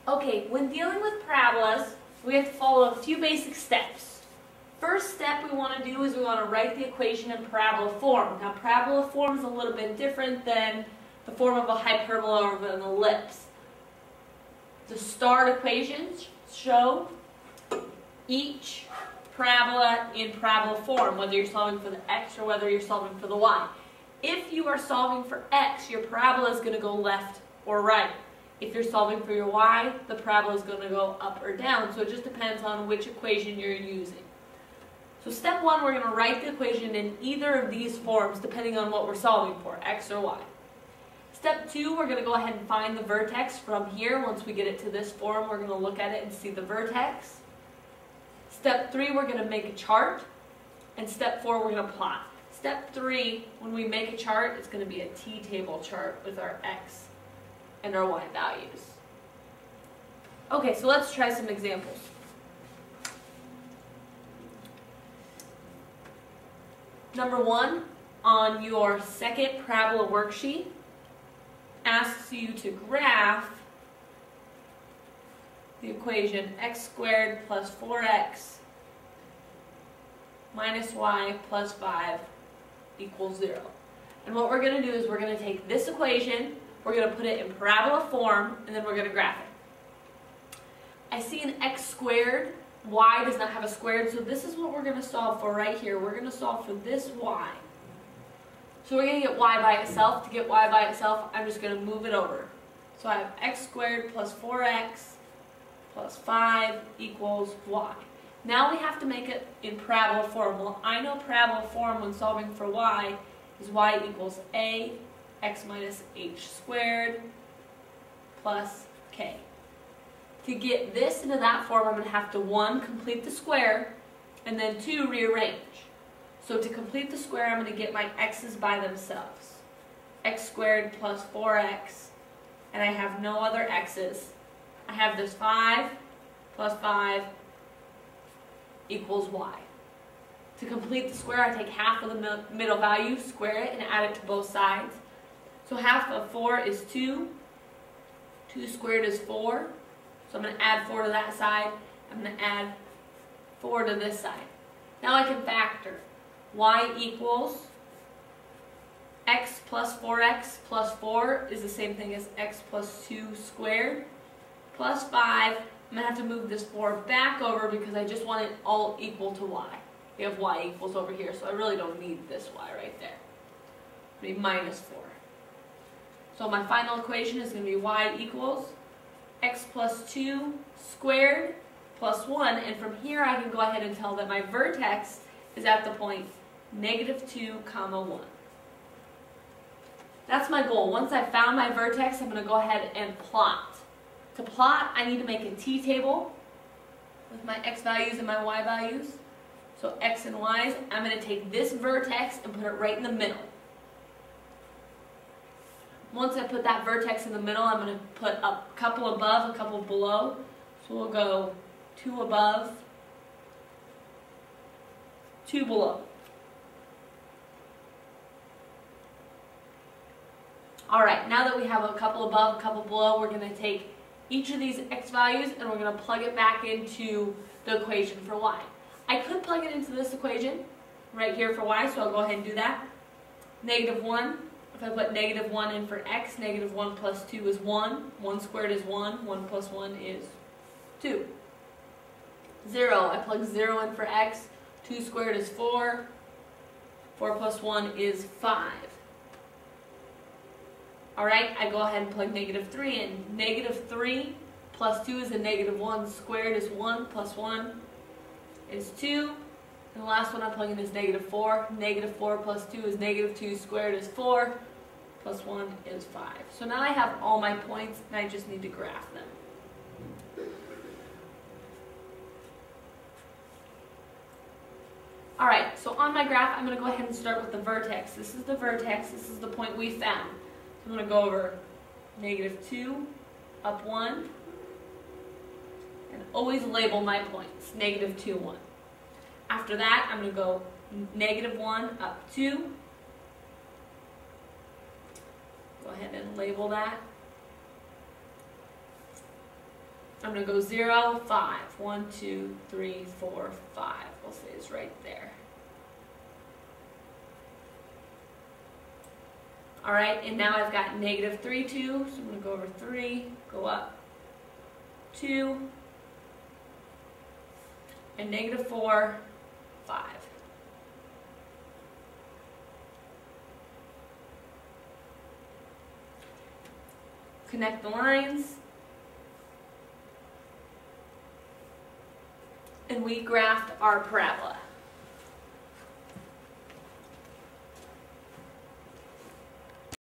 Okay, when dealing with parabolas, we have to follow a few basic steps. First step we want to do is we want to write the equation in parabola form. Now parabola form is a little bit different than the form of a hyperbola or of an ellipse. The starred equations show each parabola in parabola form, whether you're solving for the x or whether you're solving for the y. If you are solving for x, your parabola is going to go left or right. If you're solving for your y, the parabola is going to go up or down. So it just depends on which equation you're using. So step one, we're going to write the equation in either of these forms depending on what we're solving for, x or y. Step two, we're going to go ahead and find the vertex from here. Once we get it to this form, we're going to look at it and see the vertex. Step three, we're going to make a chart. And step four, we're going to plot. Step three, when we make a chart, it's going to be a t-table chart with our x and our y values. Okay, so let's try some examples. Number one, on your second parabola worksheet, asks you to graph the equation x squared plus 4x minus y plus 5 equals 0. And what we're going to do is we're going to take this equation, we're going to put it in parabola form, and then we're going to graph it. I see an x squared. Y does not have a squared, so this is what we're going to solve for right here. We're going to solve for this y. So we're going to get y by itself. To get y by itself, I'm just going to move it over. So I have x squared plus 4x plus 5 equals y. Now we have to make it in parabola form. Well, I know parabola form when solving for y is y equals a x minus h squared plus k. To get this into that form, I'm going to have to 1, complete the square, and then 2, rearrange. So to complete the square, I'm going to get my x's by themselves. X squared plus 4x, and I have no other x's. I have this 5 plus 5 equals y. To complete the square, I take half of the middle value, square it, and add it to both sides. So half of 4 is 2. 2 squared is 4. So I'm going to add 4 to that side. I'm going to add 4 to this side. Now I can factor. Y equals x plus 4x plus 4 is the same thing as x plus 2 squared plus 5. I'm going to have to move this 4 back over because I just want it all equal to y. We have y equals over here, so I really don't need this y right there. It's going to be minus 4. So my final equation is going to be y equals x plus 2 squared plus 1, and from here I can go ahead and tell that my vertex is at the point -2, 1. That's my goal. Once I've found my vertex, I'm going to go ahead and plot. To plot, I need to make a t-table with my x values and my y values. So x and y's, I'm going to take this vertex and put it right in the middle. Once I put that vertex in the middle, I'm going to put a couple above, a couple below. So we'll go 2 above, 2 below. Alright, now that we have a couple above, a couple below, we're going to take each of these x values and we're going to plug it back into the equation for y. I could plug it into this equation right here for y, so I'll go ahead and do that. -1. If I put -1 in for x, -1 plus 2 is 1. 1 squared is 1. 1 plus 1 is 2. 0. I plug 0 in for x. 2 squared is 4. 4 plus 1 is 5. Alright, I go ahead and plug -3 in. -3 plus 2 is a -1. Squared is 1 plus 1 is 2. And the last one I'm plugging is -4. -4 plus 2 is -2. Squared is 4. Plus 1 is 5. So now I have all my points and I just need to graph them. Alright, so on my graph I'm going to go ahead and start with the vertex. This is the vertex. This is the point we found. So I'm going to go over -2, up 1, and always label my points. -2, 1. After that, I'm going to go -1, up 2. Go ahead and label that. I'm going to go 0, 5. 1, 2, 3, 4, 5. We'll say it's right there. Alright, and now I've got negative 3, 2, so I'm going to go over 3, go up 2, and negative 4, 5. Connect the lines, and we graphed our parabola.